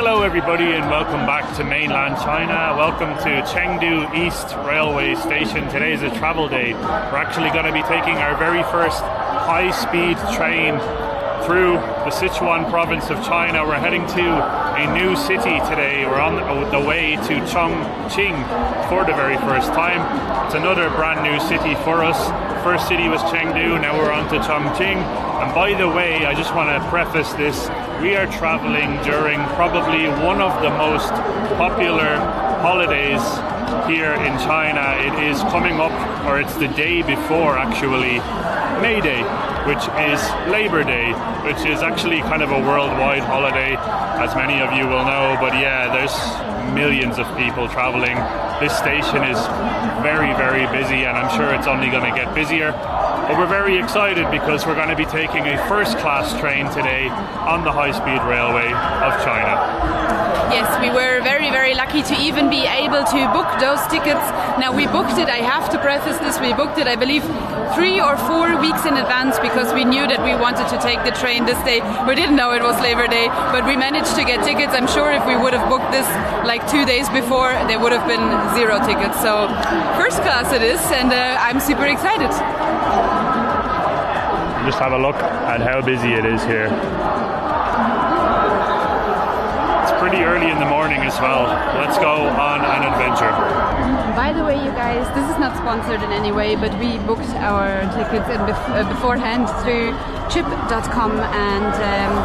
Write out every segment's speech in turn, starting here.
Hello everybody and welcome back to mainland China. Welcome to Chengdu East Railway Station. Today is a travel day. We're actually going to be taking our very first high-speed train through the Sichuan province of China. We're heading to a new city today. We're on the way to Chongqing for the very first time. It's another brand new city for us. First city was Chengdu, now we're on to Chongqing. And by the way, I just want to preface this. We are traveling during probably one of the most popular holidays here in China. It is coming up, or it's the day before actually, May Day, which is Labor Day, which is actually kind of a worldwide holiday, as many of you will know. But yeah, there's millions of people traveling. This station is very, very busy, and I'm sure it's only going to get busier. But we're very excited because we're going to be taking a first-class train today on the high-speed railway of China. Yes, we were very, very lucky to even be able to book those tickets. Now, we booked it, I have to preface this, we booked it, I believe, 3 or 4 weeks in advance because we knew that we wanted to take the train this day. We didn't know it was Labor Day, but we managed to get tickets. I'm sure if we would have booked this like 2 days before, there would have been 0 tickets. So, first class it is, and I'm super excited. Just have a look at how busy it is here. Pretty early in the morning as well. Let's go on an adventure. By the way, you guys, this is not sponsored in any way, but we booked our tickets beforehand through trip.com, and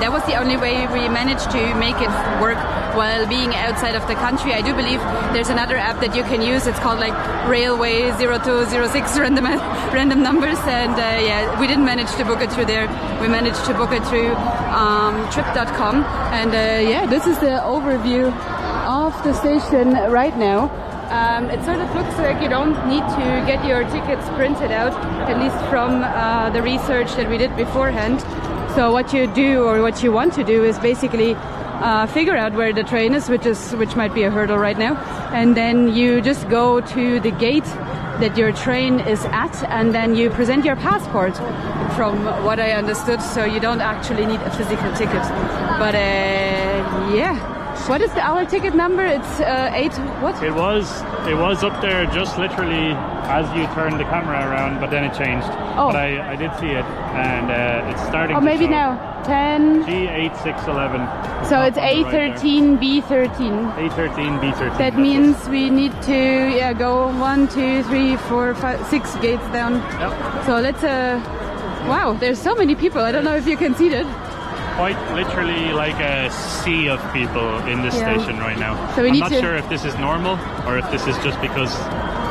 that was the only way we managed to make it work while being outside of the country. I do believe there's another app that you can use. It's called like Railway 0206 random numbers, and yeah, we didn't manage to book it through there. We managed to book it through trip.com, and yeah, this is the overview of the station right now. It sort of looks like you don't need to get your tickets printed out, at least from the research that we did beforehand. So what you do, or what you want to do, is basically figure out where the train is, which might be a hurdle right now, and then you just go to the gate that your train is at, and then you present your passport, from what I understood, so you don't actually need a physical ticket. But yeah. What is our ticket number? It's 8 what? It was up there just literally as you turned the camera around, but then it changed. Oh. But I did see it, and it's starting. Oh, to maybe show. Now 10 G8611. So it's A13 B13. A13 B13. That means we need to go 1 2 3 4 5 6 gates down. Yep. So let's wow, there's so many people. I don't know if you can see that. Quite literally like a sea of people in this station right now. So I'm not sure if this is normal or if this is just because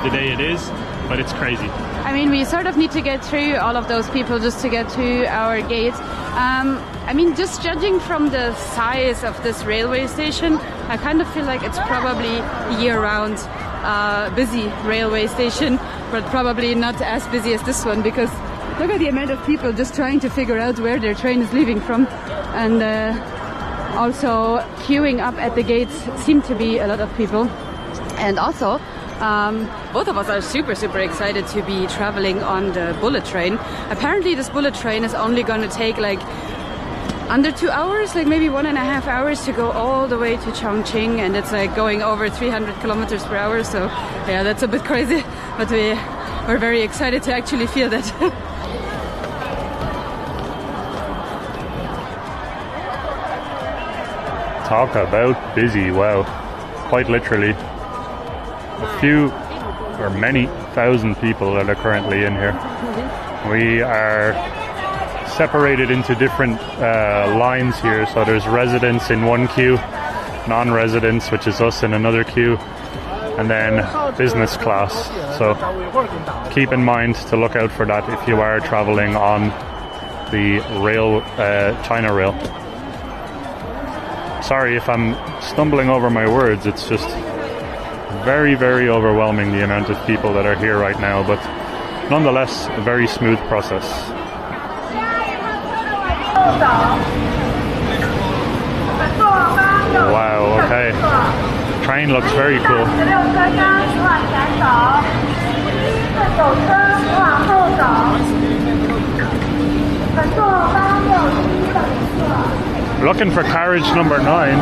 the day it is, but it's crazy. I mean, we sort of need to get through all of those people just to get to our gate. I mean, just judging from the size of this railway station, I kind of feel like it's probably year-round busy railway station, but probably not as busy as this one, because look at the amount of people just trying to figure out where their train is leaving from. And also queuing up at the gates seem to be a lot of people. And also, both of us are super, super excited to be traveling on the bullet train. Apparently this bullet train is only going to take like under 2 hours, like maybe 1.5 hours to go all the way to Chongqing, and it's like going over 300 kilometers per hour. So yeah, that's a bit crazy, but we're very excited to actually feel that. Talk about busy. Wow, quite literally a few or many thousand people that are currently in here. We are separated into different lines here, so there's residents in one queue, non-residents, which is us, in another queue, and then business class. So keep in mind to look out for that if you are traveling on the rail, China Rail. Sorry if I'm stumbling over my words, it's just very, very overwhelming the amount of people that are here right now, but nonetheless a very smooth process. Wow, okay. The train looks very cool. We're looking for carriage number 9.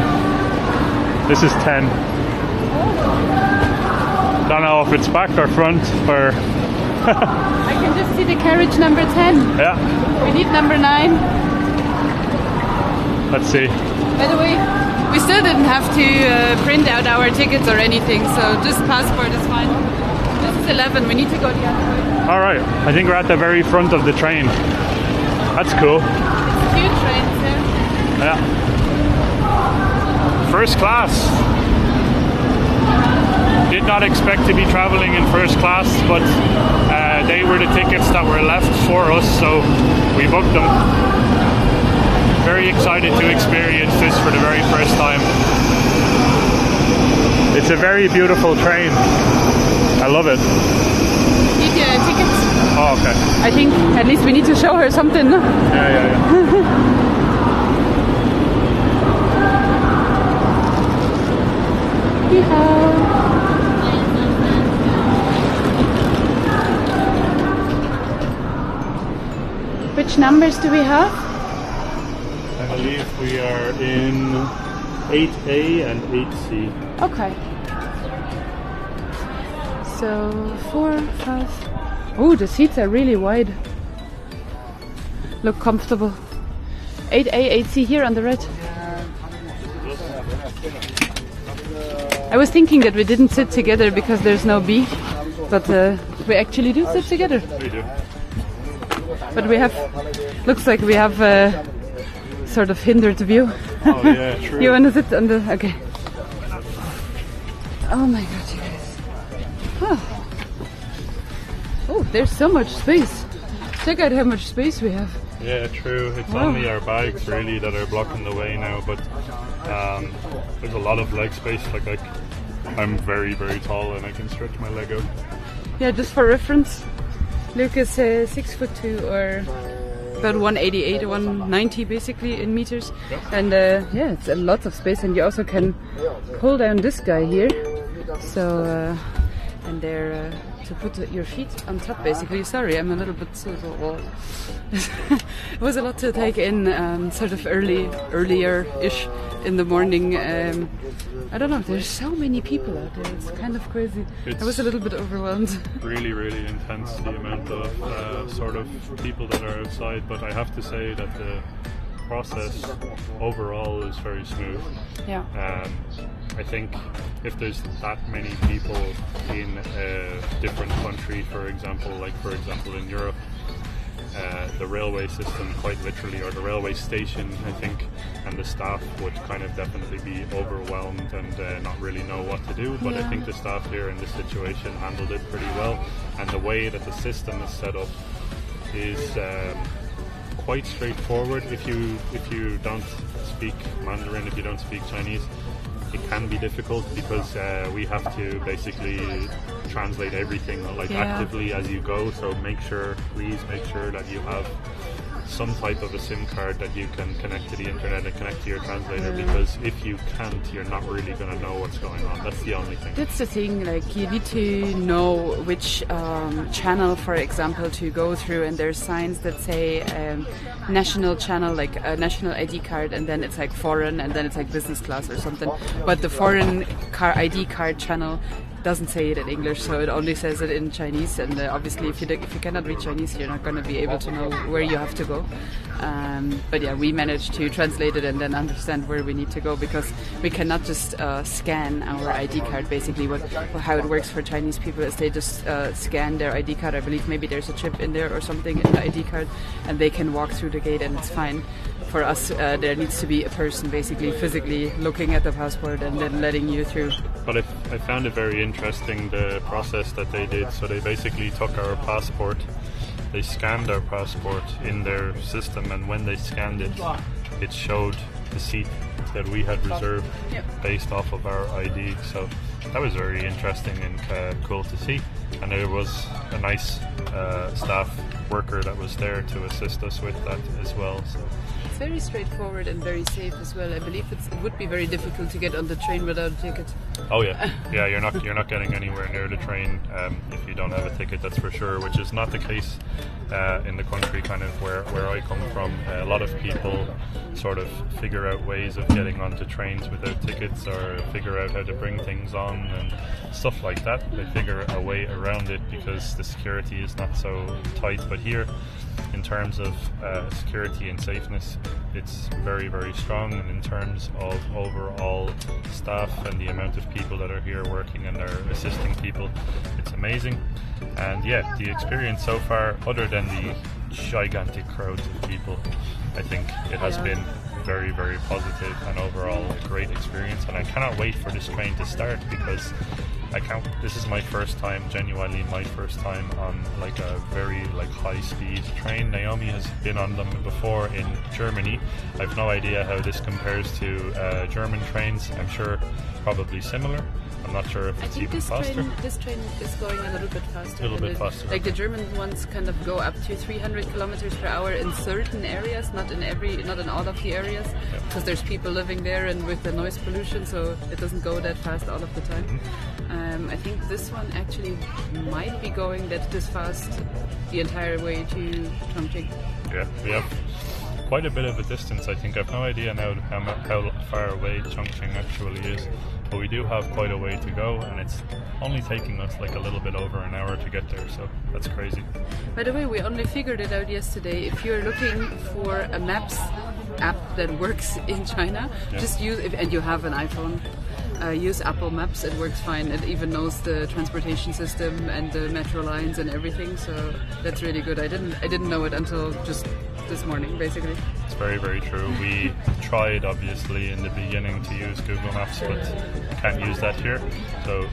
This is 10. Don't know if it's back or front or... I can just see the carriage number 10. Yeah. We need number 9. Let's see. By the way, we still didn't have to print out our tickets or anything, so just passport is fine. This is 11, we need to go the other way. Alright, I think we're at the very front of the train. That's cool. It's 2 trains there. Yeah. First class. Did not expect to be traveling in first class, but they were the tickets that were left for us, so we booked them. Very excited to experience this for the very first time. It's a very beautiful train. I love it. Need tickets? Oh, okay. I think at least we need to show her something. No? Yeah. Which numbers do we have? I believe we are in 8A and 8C. Okay. So 4, 5. Oh, the seats are really wide. Look comfortable. 8A, 8C here on the right. I was thinking that we didn't sit together because there's no B, but we actually do sit together. We do. But we have, looks like we have a sort of hindered view. Oh yeah, true. You want to sit on the, okay. Oh my god, you guys. Oh, there's so much space. Check out how much space we have. Yeah, true. It's only our bags really that are blocking the way now, but there's a lot of leg space. Like I'm very, very tall and I can stretch my leg out. Yeah, just for reference, Luke is 6'2" or about 188, 190 basically in meters. Yep. And yeah, it's a lot of space, and you also can pull down this guy here. So and there to put your feet on top basically. Sorry, I'm a little bit it was a lot to take in, sort of earlier-ish in the morning. I don't know, there's so many people out there, it's kind of crazy. I was a little bit overwhelmed. Really, really intense, the amount of sort of people that are outside, but I have to say that the process overall is very smooth. Yeah. I think if there's that many people in a different country, for example in Europe, the railway system quite literally, or the railway station, I think, and the staff would kind of definitely be overwhelmed and not really know what to do. But I think the staff here in this situation handled it pretty well, and the way that the system is set up is quite straightforward. If you don't speak Mandarin, if you don't speak Chinese, it can be difficult because we have to basically translate everything actively as you go. So please make sure that you have some type of a SIM card that you can connect to the internet and connect to your translator, because if you can't, you're not really going to know what's going on. That's the only thing. That's the thing, like you need to know which channel, for example, to go through, and there's signs that say national channel, like a national ID card, and then it's like foreign, and then it's like business class or something. But the foreign ID card channel doesn't say it in English, so it only says it in Chinese, and obviously if you cannot read Chinese, you're not going to be able to know where you have to go. But yeah, we managed to translate it and then understand where we need to go, because we cannot just scan our ID card. Basically how it works for Chinese people is they just scan their ID card. I believe maybe there's a chip in there or something in the ID card, and they can walk through the gate and it's fine. For us, there needs to be a person basically physically looking at the passport and then letting you through. But I found it very interesting, the process that they did. So they basically took our passport, they scanned our passport in their system, and when they scanned it, it showed the seat that we had reserved based off of our ID. So that was very interesting and cool to see. And there was a nice staff worker that was there to assist us with that as well. So very straightforward and very safe as well. I believe it would be very difficult to get on the train without a ticket. Oh yeah, yeah. You're not getting anywhere near the train if you don't have a ticket. That's for sure. Which is not the case in the country, kind of where I come from. A lot of people sort of figure out ways of getting onto trains without tickets, or figure out how to bring things on and stuff like that. They figure a way around it because the security is not so tight. But here, in terms of security and safeness, it's very, very strong. And in terms of overall staff and the amount of people that are here working and are assisting people, it's amazing. And yeah, the experience so far, other than the gigantic crowds of people, I think it has been very, very positive and overall a great experience. And I cannot wait for this train to start, because this is my first time, genuinely my first time on like a very like high speed train. Naomi has been on them before in Germany. I've no idea how this compares to German trains. I'm sure probably similar. I'm not sure if it's even faster. This train is going a little bit faster. A little bit faster. Like the German ones kind of go up to 300 kilometers per hour in certain areas, not in all of the areas, because there's people living there and with the noise pollution, so it doesn't go that fast all of the time. I think this one actually might be going this fast the entire way to Chongqing. Yeah, we have quite a bit of a distance. I think I've no idea now how far away Chongqing actually is, but we do have quite a way to go, and it's only taking us like a little bit over an hour to get there, so that's crazy. By the way, we only figured it out yesterday. If you're looking for a Maps app that works in China, just use it, and you have an iPhone. Use Apple Maps, it works fine. It even knows the transportation system and the metro lines and everything, so that's really good. I didn't know it until just this morning, basically. It's very, very true. We tried, obviously, in the beginning to use Google Maps, but you can't use that here. So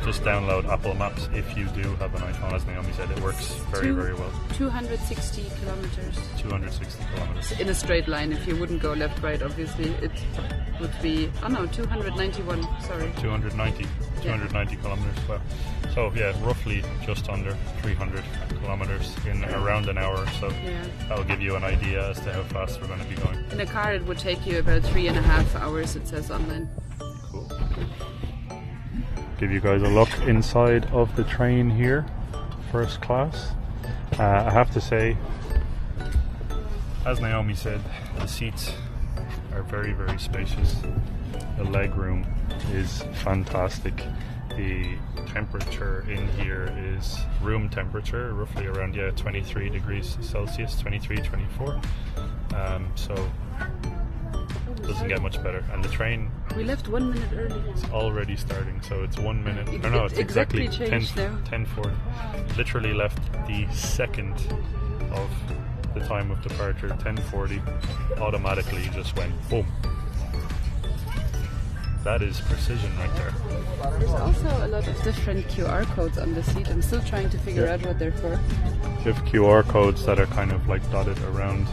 just download Apple Maps if you do have an iPhone. As Naomi said, it works very, very well. 260 kilometers. 260 kilometers. In a straight line. If you wouldn't go left, right, obviously, it would be... Oh no, 291, sorry. 290 kilometers. Well, so yeah, roughly just under 300 kilometers in around an hour. So that'll give you an idea as to how fast we're going to be going. In a car, it would take you about 3.5 hours, it says online. Cool. Give you guys a look inside of the train here, first class. I have to say, as Naomi said, the seats are very, very spacious. The leg room is fantastic. The temperature in here is room temperature, roughly around 23 degrees Celsius, 23, 24. So doesn't get much better. And the train, we left 1 minute early. It's already starting, so it's 1 minute. No, it's exactly 10:40. Literally left the second of the time of departure, 10:40. Automatically just went boom. That is precision right there. There's also a lot of different QR codes on the seat. I'm still trying to figure out what they're for. You have QR codes that are kind of like dotted around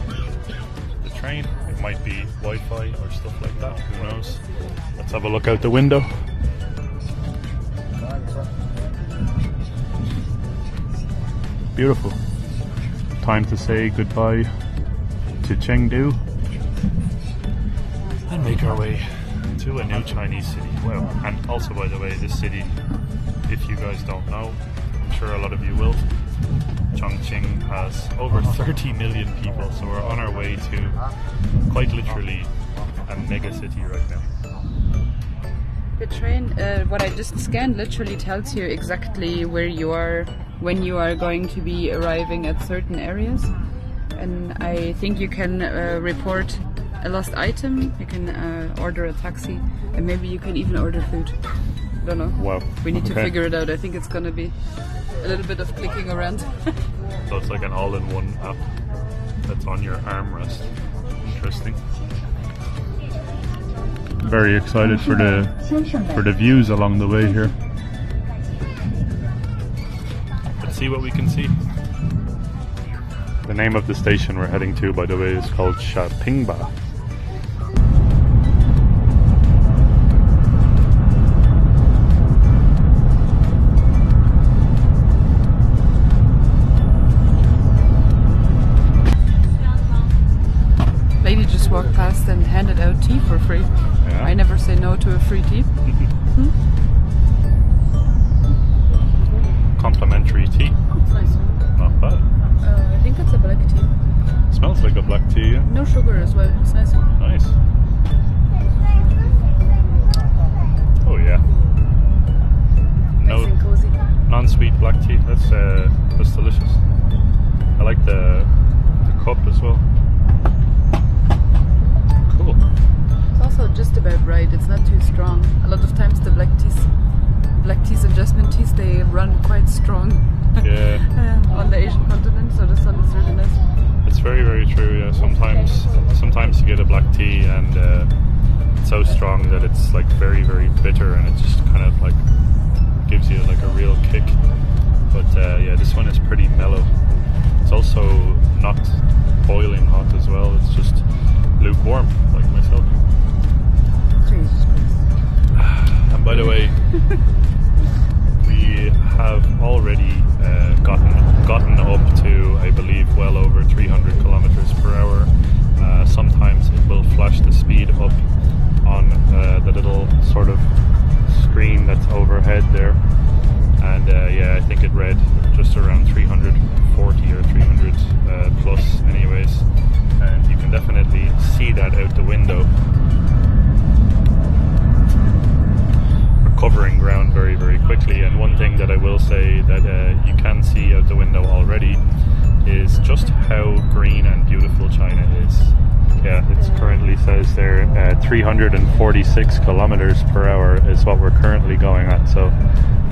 the train. It might be Wi-Fi or stuff like that. Who knows? Let's have a look out the window. Beautiful. Time to say goodbye to Chengdu and make our way to a new Chinese city. Well, and also, by the way, this city, if you guys don't know, I'm sure a lot of you will, Chongqing has over 30 million people, so we're on our way to quite literally a mega city right now. The train, what I just scanned, literally tells you exactly where you are, when you are going to be arriving at certain areas. And I think you can report a lost item, you can order a taxi, and maybe you can even order food. Don't know. Wow. We need to figure it out. I think it's gonna be a little bit of clicking around. So it's like an all-in-one app that's on your armrest. Interesting. Very excited for the views along the way here. Let's see what we can see. The name of the station we're heading to, by the way, is called Shapingba. just walked past and handed out tea for free. Yeah. I never say no to a free tea. Complimentary tea. It's nice. Not bad. I think it's a black tea. Smells like a black tea, yeah. No sugar as well. It's nice. Nice. Oh yeah. Nice and cozy. Non-sweet black tea. That's delicious. I like the cup as well. Cool. It's also just about right. It's not too strong. A lot of times the black teas and jasmine teas, they run quite strong. Yeah. On the Asian continent, so this one is really nice. It's very, very true. Yeah. Sometimes you get a black tea and it's so strong that it's like very, very bitter, and it just kind of like gives you like a real kick. But yeah, this one is pretty mellow. It's also not boiling hot as well. It's just lukewarm, like myself. Jesus Christ. And by the way, we have already gotten up to, I believe, well over 300 kilometers per hour. Sometimes it will flash the speed up on the little sort of screen that's overhead there. And yeah, I think it read just around 340 or 300 plus anyways. And you can definitely see that out the window. Covering ground very, very quickly. And one thing that I will say that you can see out the window already is just how green and beautiful China is. Yeah, it currently says there 346 kilometers per hour is what we're currently going at. So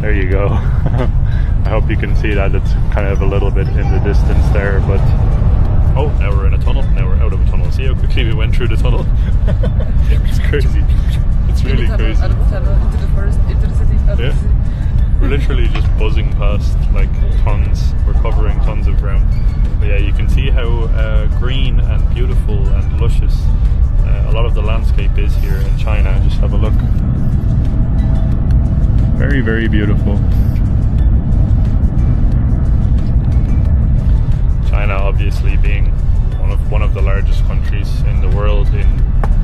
there you go. I hope you can see that. It's kind of a little bit in the distance there, but oh, now we're in a tunnel. Now we're out of a tunnel. See how quickly we went through the tunnel? It's crazy. It's really crazy. Out of the tunnel, into the forest, into the city, out of the city. We're literally just buzzing past like tons. We're covering tons of ground. But yeah, you can see how green and beautiful and luscious a lot of the landscape is here in China. Just have a look. Very, very beautiful. China obviously being one of the largest countries in the world in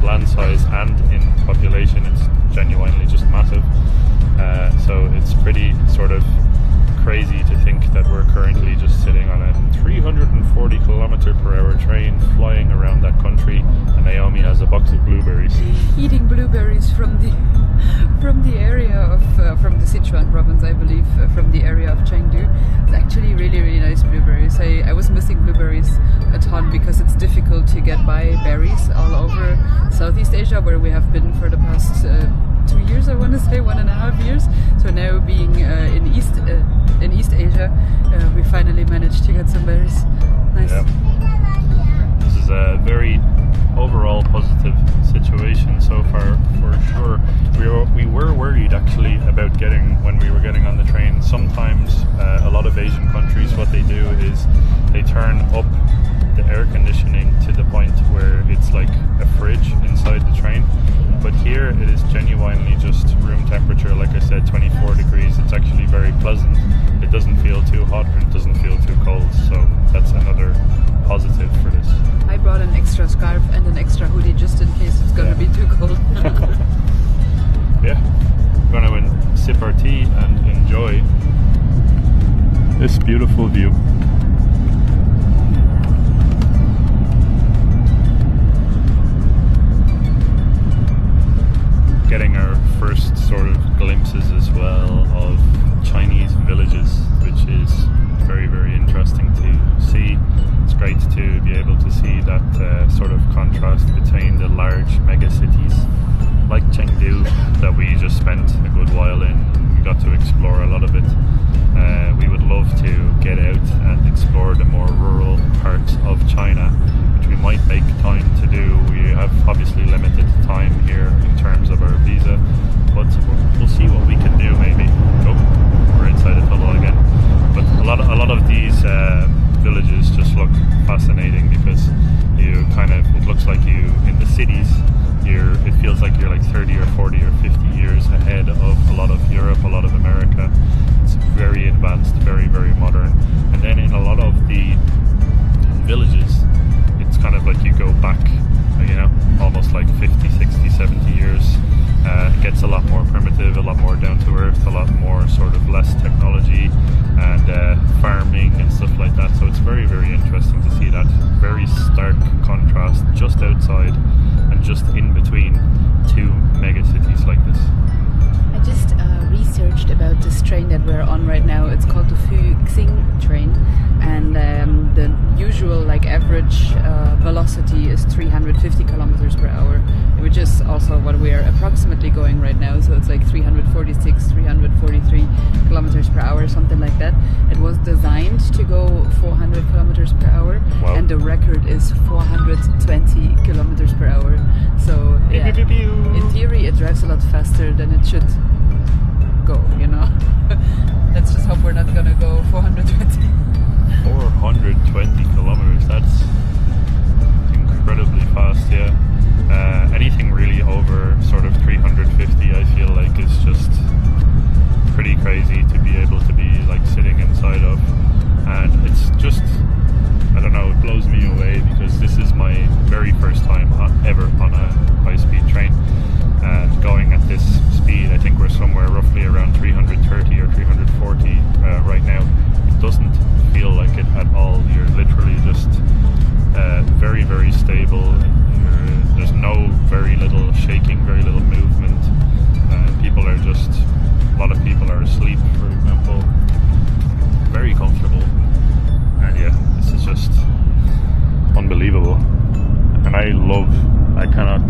land size and in population. It's genuinely just massive. So it's pretty sort of crazy to think that we're currently just sitting on a 340 kilometer per hour train flying around that country, and Naomi has a box of blueberries. Eating blueberries from the area of from the Sichuan province, I believe, from the area of Chengdu. It's actually really, really nice blueberries. I was missing blueberries a ton because it's difficult to get by berries all over Southeast Asia, where we have been for the past 2 years, I want to say, 1.5 years. So now being in East Asia, we finally managed to get some berries. Nice. Yeah. This is a very overall positive situation so far, for sure. We were worried actually about when we were getting on the train. Sometimes a lot of Asian countries, what they do is they turn up the air conditioning to the point where it's like a fridge inside the train. But here it is genuinely just room temperature. Like I said, 24 degrees. It's actually very pleasant. It doesn't feel too hot and it doesn't feel too cold. So that's another positive for this. I brought an extra scarf and an extra hoodie just in case it's gonna be too cold. Yeah, we're gonna sip our tea and enjoy this beautiful view. Getting our first sort of glimpses as well of Chinese villages, which is very, very interesting to see. It's great to be able to see that sort of contrast between the large mega cities like Chengdu that we just spent a good while in. We got to explore a lot of it. We would love to get out and explore the more rural parts of China, which we might make time to do. We have obviously limited time here in terms of our visa, but we'll see what we can do maybe. Oh, we're inside the tunnel again. But a lot of these villages just look fascinating because it looks like you in the cities. It feels like you're like 30 or 40 or 50 years ahead of a lot of Europe, a lot of America. It's very advanced, very, very modern. And then in a lot of the villages, it's kind of like you go back, countryside and just in between two mega cities like this. I just researched about this train that we're on right now. It's called the Fuxing train, and the usual like average velocity is 350 kilometers per hour, which is also what we are approximately going right now. So it's like 346, 343 kilometers per hour, something like that. It was designed to go 400 kilometers per hour, wow. And the record is 420 kilometers per hour. So yeah, in theory it drives a lot faster than it should go, you know. Let's just hope we're not gonna go 420. 420 kilometers, that's incredibly fast, yeah. Anything really over sort of 350 I feel like is just pretty crazy to be able to be like sitting inside of, and it's just, I don't know, it blows me away because this is my very first time ever on a high-speed train, and going at this speed, I think we're somewhere roughly around 330 or 340 right now. It doesn't feel like it at all. You're literally just very, very stable. There's no very little shaking, very little movement. People are just, a lot of people are asleep, for example. Very comfortable. And yeah, this is just unbelievable. And I cannot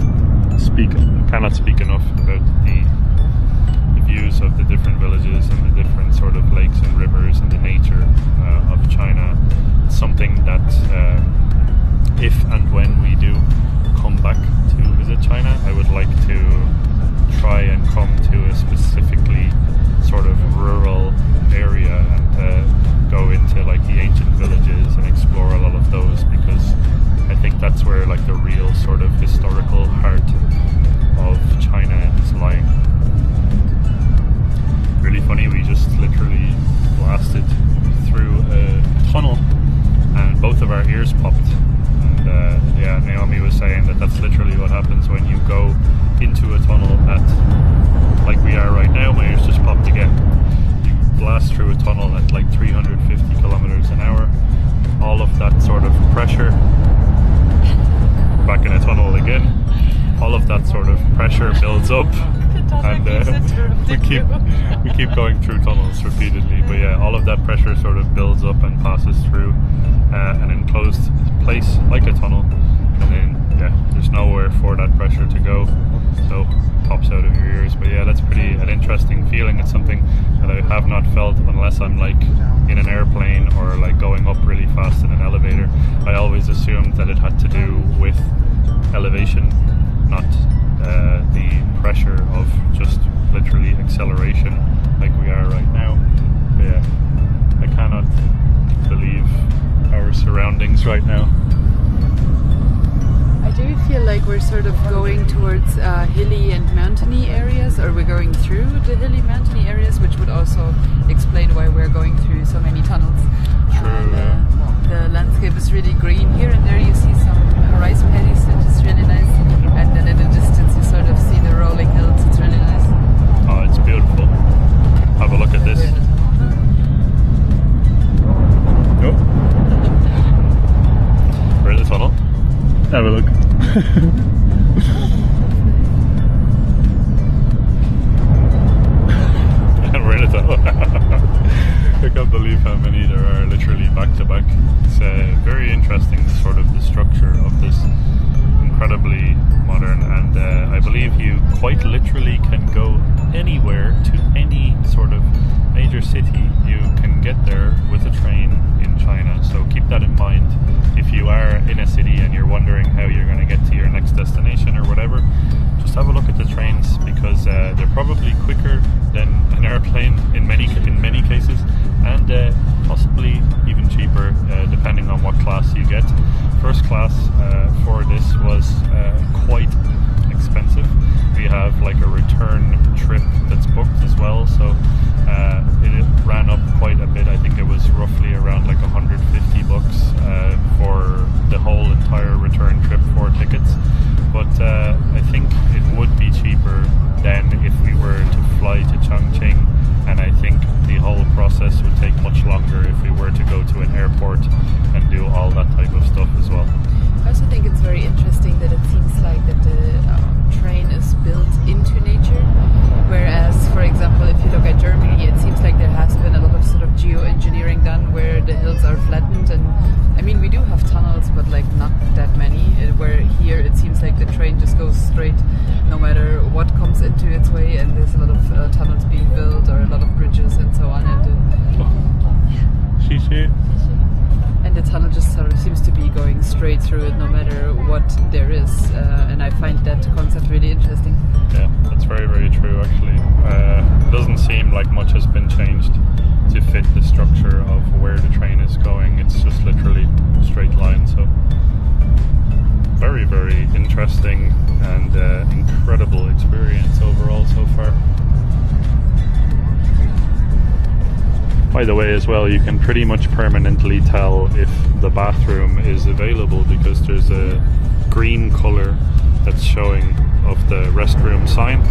speak enough about the views of the different villages and the different sort of lakes and rivers and the nature of China. It's something that if and when we do come back to visit China, I would like to try and come to a specifically sort of rural area and go into like the ancient villages and explore a lot of those, because I think that's where like the real sort of historical heart of China is lying. Really funny, we just literally blasted through a tunnel and both of our ears popped. And yeah, Naomi was saying that that's literally what happens when you go into a tunnel at, like we are right now, my ears just popped again. You blast through a tunnel at like 350 kilometers an hour. All of that sort of pressure, back in a tunnel again, all of that sort of pressure builds up, and we keep going through tunnels repeatedly, but yeah, all of that pressure sort of builds up and passes through an enclosed place like a tunnel, and then yeah, there's nowhere for that pressure to go, so it pops out of your ears. But yeah, that's pretty an interesting feeling. It's something that I have not felt unless I'm like in an airplane or like going up really fast in an elevator. I always assumed that it had to do with elevation, not the pressure of just literally acceleration like we are right now. But yeah, I cannot believe our surroundings right now. I do feel like we're sort of going towards hilly and mountainy areas, or we're going through the hilly mountainy areas, which would also explain why we're going through so many tunnels. True, the landscape is really green. Here and there you see some rice paddies, which is really nice, and then in the distance you sort of see the rolling hills. It's really nice. Oh, it's beautiful. Have a look at this. Oh. We're in the tunnel. Have a look. And we're in a tunnel. I can't believe how many there are literally back to back. It's very interesting, sort of the structure of this, incredibly modern, and I believe you quite literally can go anywhere to any sort of major city. You can get there with a train in China, so keep that in mind. If you are in a city and you're wondering how you're going to get to your next destination or whatever, just have a look at the trains, because they're probably quicker than an airplane in many cases, and possibly even cheaper depending on what class you get. First class for this was quite expensive. We have like a return trip that's booked as well, so it ran up quite a bit. I think it was roughly around like $150 for the whole entire return trip, 4 tickets. But I think it would be cheaper than if we were to fly to Chongqing, and I think the whole process would take much longer if we were to go to an airport and do all that type of stuff as well. I also think it's very interesting the train just goes straight no matter what comes into its way, and there's a lot of tunnels being built or a lot of bridges and so on, and the tunnel just sort of seems to be going straight through it no matter what there is, and I find that concept really interesting. Yeah, that's very, very true actually. It doesn't seem like much has been changed to fit the structure of where the train is going. It's just literally straight line, so very, very interesting and incredible experience overall so far. By the way, as well, you can pretty much permanently tell if the bathroom is available because there's a green color that's showing of the restroom sign,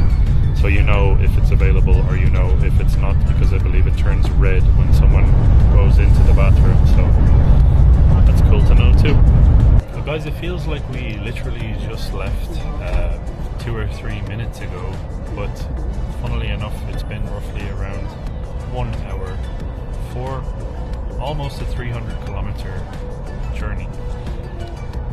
so you know if it's available or you know if it's not, because I believe it turns red when someone goes into the bathroom, so that's cool to know too. So guys, it feels like we literally just left 2 or 3 minutes ago, but funnily enough it's been roughly around 1 hour for almost a 300-kilometer journey.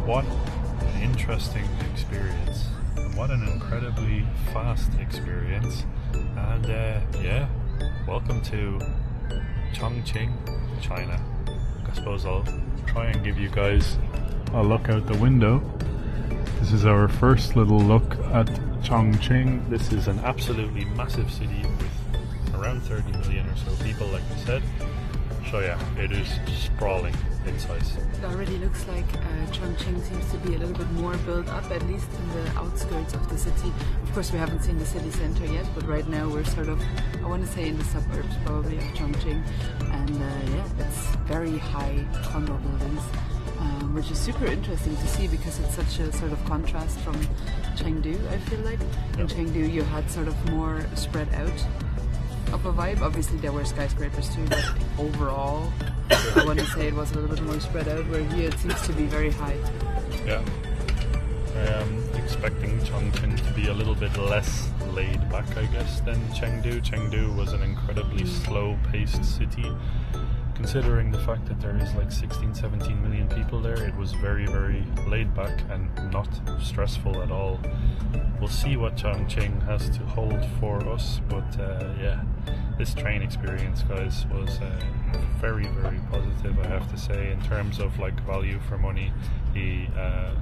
What an interesting experience. What an incredibly fast experience. And yeah, welcome to Chongqing, China. I suppose I'll try and give you guys a look out the window. This is our first little look at Chongqing. This is an absolutely massive city with around 30 million or so people, like I said. So yeah, it is sprawling in size. It already looks like Chongqing seems to be a little bit more built up, at least in the outskirts of the city. Of course, we haven't seen the city center yet, but right now we're sort of, I want to say, in the suburbs probably of Chongqing. And yeah, it's very high condo buildings, which is super interesting to see because it's such a sort of contrast from Chengdu, I feel like. In Chengdu you had sort of more spread out of a vibe. Obviously there were skyscrapers too, but overall I want to say it was a little bit more spread out, where here it seems to be very high. Yeah, I am expecting Chongqing to be a little bit less laid back, I guess, than Chengdu. Chengdu was an incredibly slow-paced city. Considering the fact that there is like 16-17 million people there, it was very, very laid back and not stressful at all. We'll see what Chongqing has to hold for us, but yeah, this train experience, guys, was very, very positive, I have to say, in terms of like value for money, the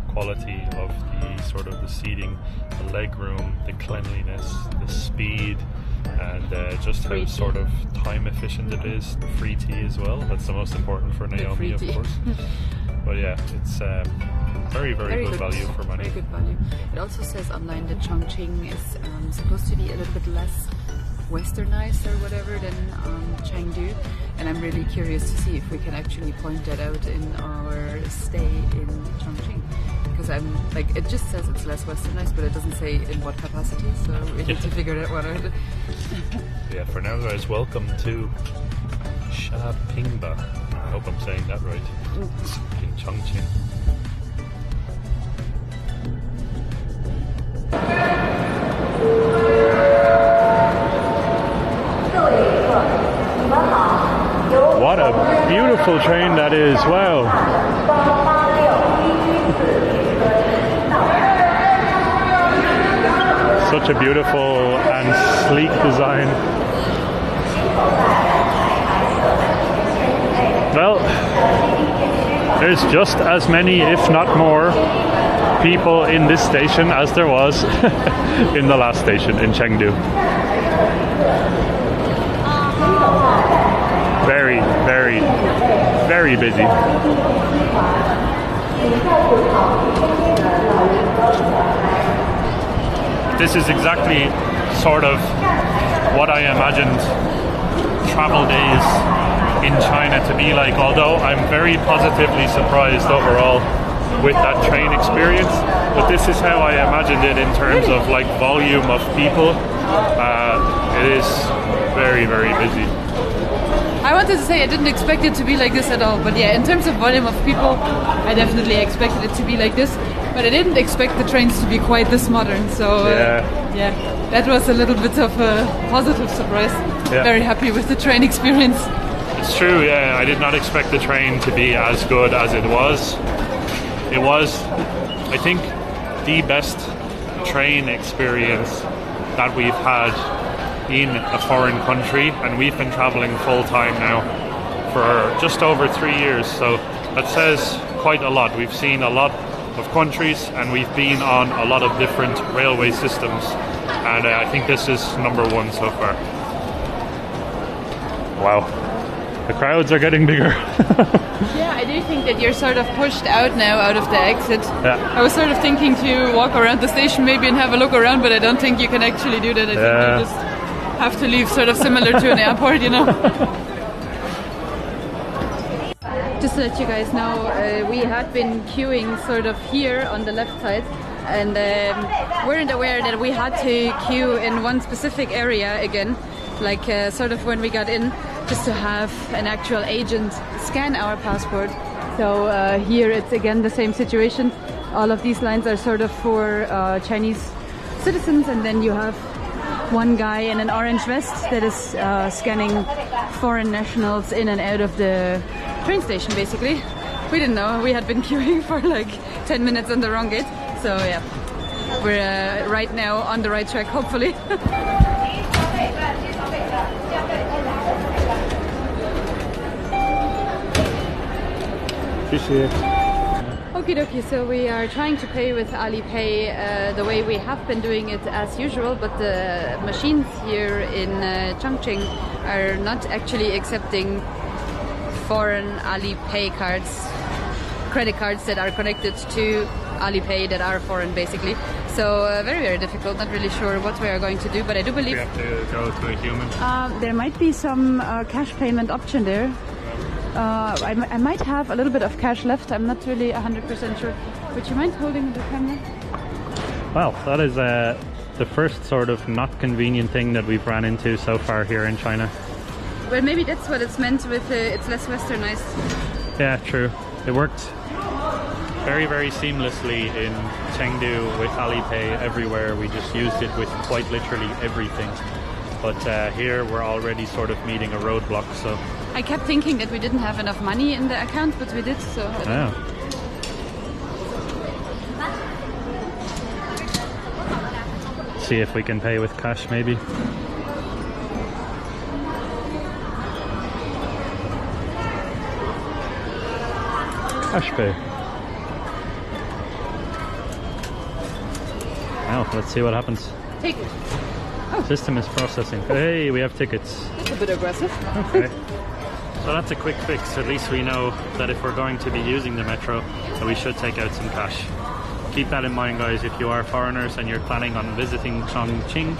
quality of the sort of the seating, the leg room, the cleanliness, the speed, and just how sort of time efficient it is. The free tea as well, that's the most important for Naomi, of course. But yeah, it's very, very good value for money. Very good value. It also says online that Chongqing is supposed to be a little bit less westernized or whatever than Chengdu, and I'm really curious to see if we can actually point that out in our stay in Chongqing, because I'm like, it just says it's less westernized, but it doesn't say in what capacity, so we need to figure that one out. Yeah, for now, guys, welcome to Shapingba. I hope I'm saying that right. In Chongqing. What a beautiful train that is, wow. Such a beautiful and sleek design. Well, there's just as many, if not more, people in this station as there was in the last station in Chengdu. Very, very, very busy. This is exactly sort of what I imagined travel days in China to be like, although I'm very positively surprised overall with that train experience, but this is how I imagined it in terms of like volume of people. It is very, very busy. I wanted to say I didn't expect it to be like this at all, but yeah, in terms of volume of people, I definitely expected it to be like this, but I didn't expect the trains to be quite this modern, so yeah, that was a little bit of a positive surprise. Yeah. Very happy with the train experience. It's true, yeah, I did not expect the train to be as good as it was. It was, I think, the best train experience that we've had in a foreign country, and we've been traveling full time now for just over 3 years, so that says quite a lot. We've seen a lot of countries and we've been on a lot of different railway systems, and I think this is number one so far. Wow, the crowds are getting bigger. Yeah, I do think that you're sort of pushed out now, out of the exit. Yeah. I was sort of thinking to walk around the station maybe and have a look around, but I don't think you can actually do that. I think you just have to leave, sort of similar to an airport, you know. Just to let you guys know, we had been queuing sort of here on the left side, and weren't aware that we had to queue in one specific area again, like sort of when we got in, just to have an actual agent scan our passport. So here it's again the same situation. All of these lines are sort of for Chinese citizens, and then you have one guy in an orange vest that is scanning foreign nationals in and out of the train station, basically. We didn't know. We had been queuing for like 10 minutes on the wrong gate. So yeah, we're right now on the right track, hopefully. Okie dokie, so we are trying to pay with Alipay the way we have been doing it as usual, but the machines here in Chongqing are not actually accepting foreign Alipay cards, credit cards that are connected to Alipay that are foreign, basically. So very, very difficult, not really sure what we are going to do, but I do believe... We have to go to a human. There might be some cash payment option there. I might have a little bit of cash left. I'm not really 100% sure. Would you mind holding the camera? Well, that is the first sort of not convenient thing that we've ran into so far here in China. Well, maybe that's what it's meant with it's less westernized. Yeah, true. It worked very, very seamlessly in Chengdu with Alipay everywhere. We just used it with quite literally everything. But here we're already sort of meeting a roadblock, so... I kept thinking that we didn't have enough money in the account, but we did, so... Yeah. See if we can pay with cash, maybe. Cash pay. Now, let's see what happens. Take it. System is processing. Hey, we have tickets. That's a bit aggressive. Okay. So that's a quick fix. At least we know that if we're going to be using the metro, that we should take out some cash. Keep that in mind, guys. If you are foreigners and you're planning on visiting Chongqing,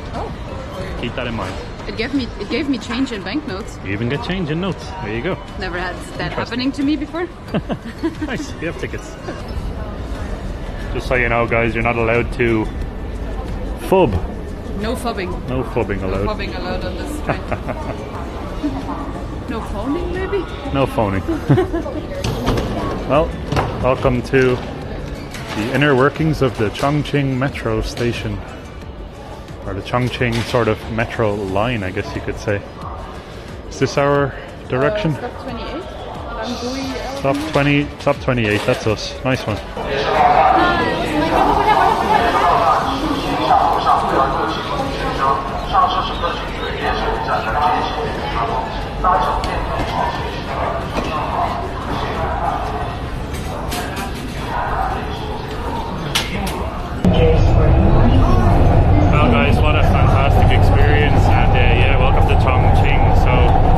keep that in mind. It gave me change in banknotes. You even get change in notes. There you go. Never had that happening to me before. Nice. You have tickets. Just so you know, guys, you're not allowed to fub. No phobbing. No phubbing allowed. No phobbing allowed on this train. No phoning, maybe? No phoning. Well, welcome to the inner workings of the Chongqing metro station. Or the Chongqing sort of metro line, I guess you could say. Is this our direction? Stop 28. Stop 28, that's us. Nice one. Well guys, what a fantastic experience, and yeah, welcome to Chongqing. So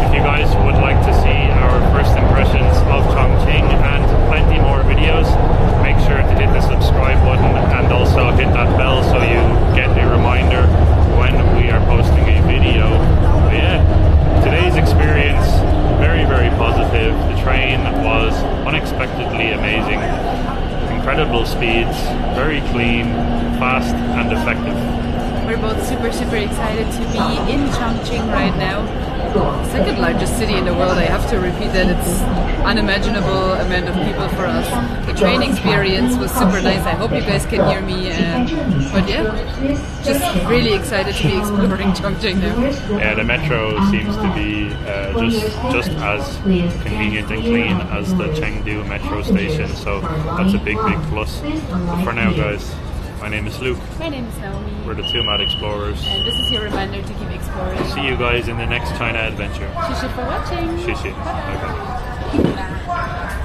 if you guys would like to see our first impressions of Chongqing and plenty more videos, make sure to hit the subscribe button and also hit that bell so you get a reminder when we are posting a video. But yeah, today's experience, very, very positive. The train was unexpectedly amazing. Incredible speeds, very clean, fast and effective. We're both super, super excited to be in Chongqing right now. Second largest city in the world. I have to repeat that. It's unimaginable amount of people for us. The train experience was super nice. I hope you guys can hear me. But yeah, just really excited to be exploring Chongqing now. Yeah, the metro seems to be just as convenient and clean as the Chengdu metro station. So that's a big, big plus. But for now, guys, My name is Luke. My name is Naomi. We're the two mad explorers. And this is your reminder to keep exploring. See you guys in the next China adventure. Shishi for watching. Shishi. Bye. Okay.